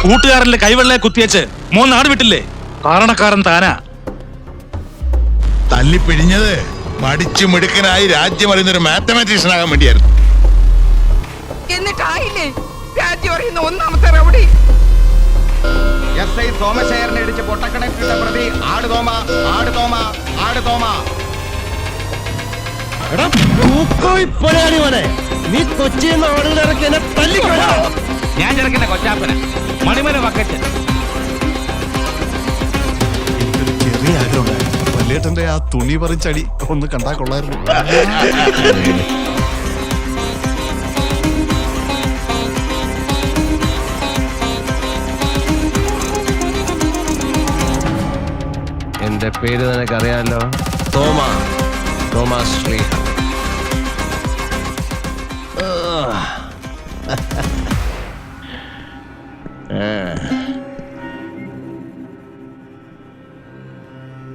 കൂട്ടുകാരന്റെ കൈവെള്ളയെ കുത്തിയച്ച് മോൻ നാട് വിട്ടില്ലേ? കാരണക്കാരൻ താനാ. തല്ലിപ്പിഴിഞ്ഞത് മടിച്ചു മിടുക്കനായി രാജ്യം അറിയുന്നൊരു മാത്തമാറ്റീഷ്യൻ ആകാൻ വേണ്ടിയായിരുന്നു. എന്നിട്ടായില്ലേ രാജ്യം അറിയുന്ന ഒന്നാമത്തെ റൗഡി? SI സോമശേഖരനെ ഇടിച്ച് പൊട്ടക്കണക്കിട്ട പ്രതി ആട് തോമ, ആട് തോമ, ആട് തോമ. നീ കൊച്ചിയിൽ ആളുകൾ ഇറക്കി എന്നെ തല്ലിക്കൊള്ളാ. ഞാൻ ചെറുക്കുന്ന കൊച്ചാപ്പന മണിമല വക്കറ്റ്. ചെറിയ ആഗ്രഹമുണ്ടായിരുന്നു. വല്യേട്ടന്റെ ആ തുണി പറിച്ചടി ഒന്ന് കണ്ടാ കൊള്ളായിരുന്നു. എന്റെ പേര് നിനക്കറിയാലോ, തോമ, തോമസ് ശ്രീ.